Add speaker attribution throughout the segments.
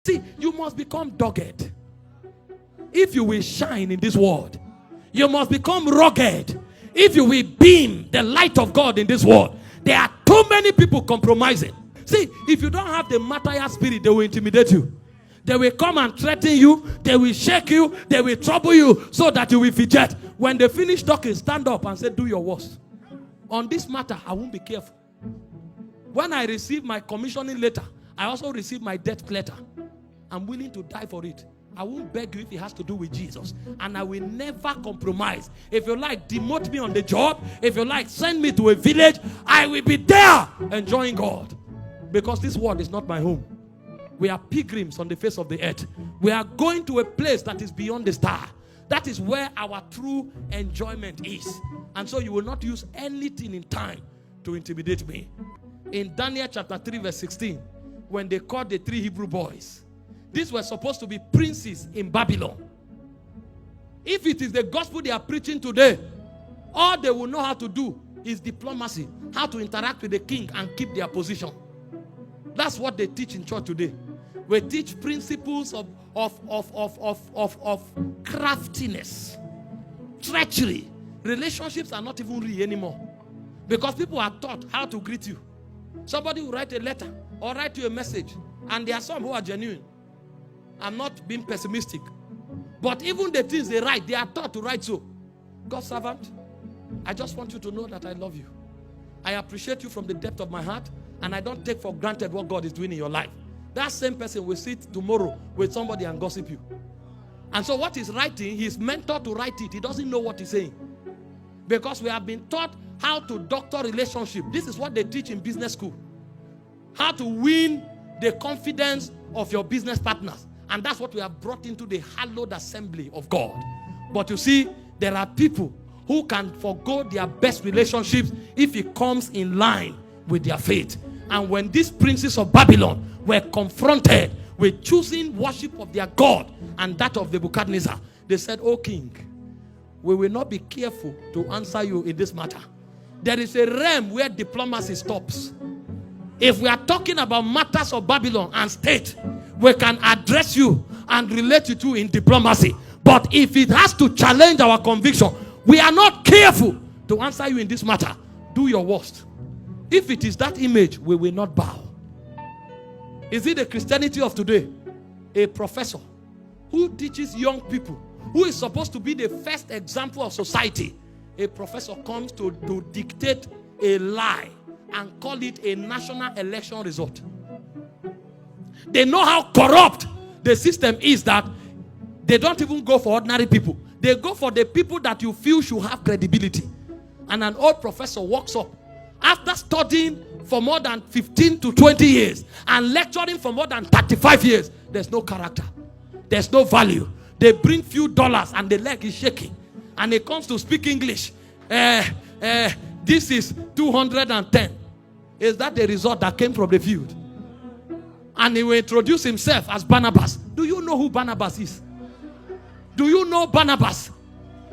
Speaker 1: See, you must become dogged. If you will shine in this world, you must become rugged. If you will beam the light of God in this world, there are too many people compromising. See, if you don't have the martyr spirit, they will intimidate you. They will come and threaten you. They will shake you. They will trouble you so that you will fidget. When they finish talking, stand up and say, do your worst. On this matter, I won't be careful. When I receive my commissioning letter, I also receive my death letter. I'm willing to die for it. I won't beg you if it has to do with Jesus. And I will never compromise. If you like, demote me on the job. If you like, send me to a village. I will be there enjoying God. Because this world is not my home. We are pilgrims on the face of the earth. We are going to a place that is beyond the star. That is where our true enjoyment is. And so you will not use anything in time to intimidate me. In Daniel chapter 3 verse 16, when they called the 3 Hebrew boys, these were supposed to be princes in Babylon. If it is the gospel they are preaching today, all they will know how to do is diplomacy, how to interact with the king and keep their position. That's what they teach in church today. We teach principles of craftiness, treachery. Relationships are not even real anymore because people are taught how to greet you. Somebody will write a letter or write you a message, and there are some who are genuine. I'm not being pessimistic, but even the things they write, they are taught to write so. God's servant, I just want you to know that I love you. I appreciate you from the depth of my heart, and I don't take for granted what God is doing in your life. That same person will sit tomorrow with somebody and gossip you. And so what he's writing, he's mentored to write it. He doesn't know what he's saying. Because we have been taught how to doctor relationship. This is what they teach in business school. How to win the confidence of your business partners. And that's what we have brought into the hallowed assembly of God. But you see, there are people who can forgo their best relationships if it comes in line with their faith. And when these princes of Babylon were confronted with choosing worship of their God and that of Nebuchadnezzar, they said, "O king, we will not be careful to answer you in this matter." There is a realm where diplomacy stops. If we are talking about matters of Babylon and state, we can address you and relate you to in diplomacy. But if it has to challenge our conviction, we are not careful to answer you in this matter. Do your worst. If it is that image, we will not bow. Is it the Christianity of today? A professor who teaches young people, who is supposed to be the first example of society, a professor comes to dictate a lie and call it a national election result. They know how corrupt the system is that they don't even go for ordinary people. They go for the people that you feel should have credibility. And an old professor walks up after studying for more than 15 to 20 years and lecturing for more than 35 years. There's no character. There's no value. They bring few dollars and the leg is shaking. And he comes to speak English. This is 210. Is that the result that came from the field? And he will introduce himself as Barnabas. Do you know who Barnabas is? Do you know Barnabas?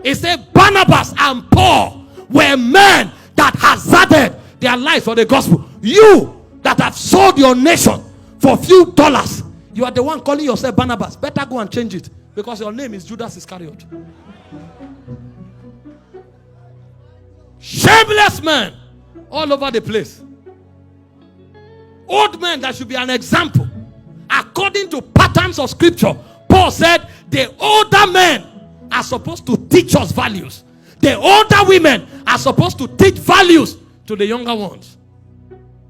Speaker 1: He said Barnabas and Paul were men that hazarded their life for the gospel. You that have sold your nation for a few dollars, you are the one calling yourself Barnabas. Better go and change it, because your name is Judas Iscariot. Shameless men all over the place. Old men that should be an example. According to patterns of scripture, Paul said the older men are supposed to teach us values. The older women are supposed to teach values to the younger ones.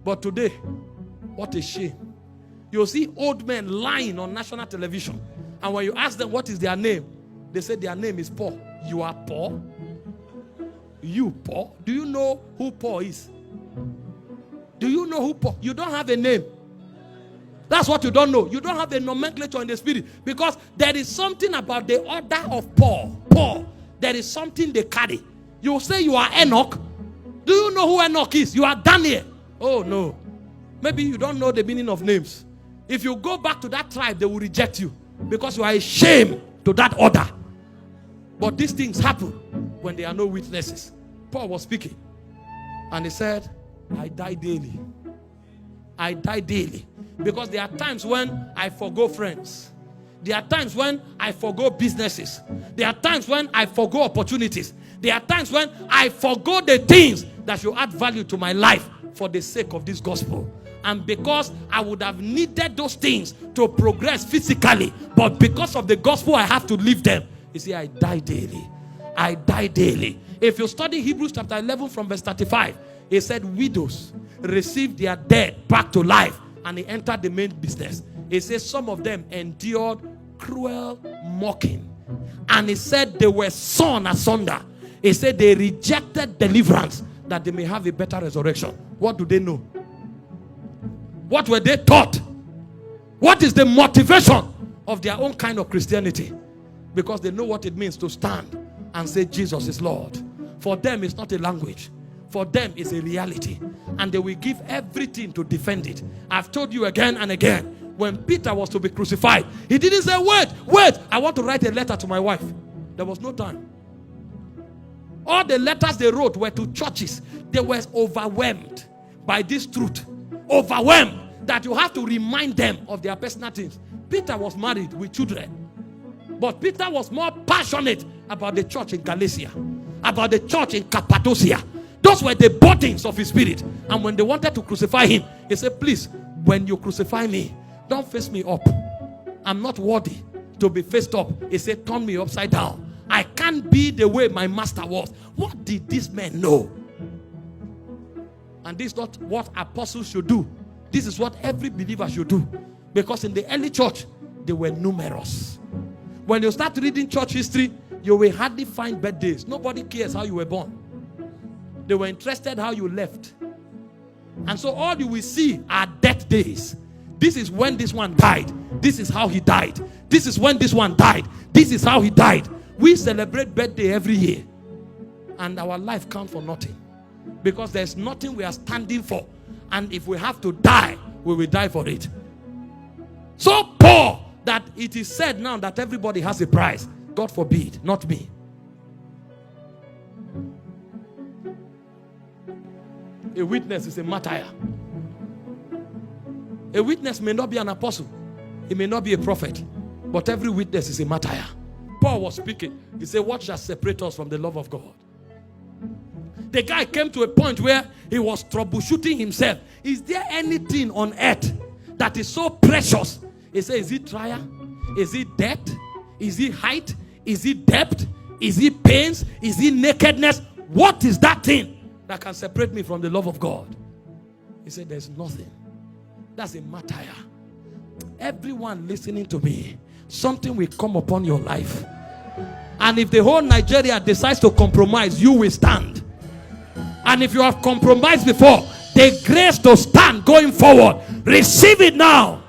Speaker 1: But today, what a shame. You'll see old men lying on national television. And when you ask them what is their name, they say their name is Paul. You are Paul? You Paul? Do you know who Paul is? Do you know who Paul? You don't have a name. That's what you don't know. You don't have a nomenclature in the spirit. Because there is something about the order of Paul. Paul. There is something they carry. You say you are Enoch. Do you know who Enoch is? You are Daniel. Oh no. Maybe you don't know the meaning of names. If you go back to that tribe, they will reject you. Because you are a shame to that order. But these things happen when there are no witnesses. Paul was speaking. And he said, I die daily. I die daily. Because there are times when I forgo friends. There are times when I forgo businesses. There are times when I forgo opportunities. There are times when I forgo the things that should add value to my life for the sake of this gospel. And because I would have needed those things to progress physically, but because of the gospel, I have to leave them. You see, I die daily. I die daily. If you study Hebrews chapter 11 from verse 35, it said widows received their dead back to life, and they entered the main business. It says some of them endured cruel mocking. And it said they were sawn asunder. It said they rejected deliverance that they may have a better resurrection. What do they know? What were they taught? What is the motivation of their own kind of Christianity? Because they know what it means to stand and say Jesus is Lord. For them, it's not a language. For them, it's a reality. And they will give everything to defend it. I've told you again and again, when Peter was to be crucified, he didn't say, wait, I want to write a letter to my wife. There was no time. All the letters they wrote were to churches. They were overwhelmed by this truth. Overwhelmed that you have to remind them of their personal things. Peter was married with children. But Peter was more passionate about the church in Galatia, about the church in Cappadocia. Those were the burdens of his spirit. And when they wanted to crucify him, he said, please, when you crucify me, don't face me up. I'm not worthy to be faced up. He said, turn me upside down. I can't be the way my master was. What did this man know? And this is not what apostles should do. This is what every believer should do. Because in the early church, they were numerous. When you start reading church history, you will hardly find birthdays. Nobody cares how you were born. They were interested how you left. And so all you will see are death days. This is when this one died. This is how he died. This is when this one died. This is how he died. We celebrate birthday every year. And our life counts for nothing. Because there's nothing we are standing for. And if we have to die, we will die for it. So poor that it is said now that everybody has a price. God forbid, not me. A witness is a martyr. A witness may not be an apostle. He may not be a prophet. But every witness is a martyr. Paul was speaking. He said, what shall separate us from the love of God? The guy came to a point where he was troubleshooting himself. Is there anything on earth that is so precious? He said, is it trial? Is it death? Is it height? Is it depth? Is it pains? Is it nakedness? What is that thing that can separate me from the love of God? He said, there's nothing. That's a martyr. Everyone listening to me, something will come upon your life. And if the whole Nigeria decides to compromise, you will stand. And if you have compromised before, the grace to stand going forward, receive it now.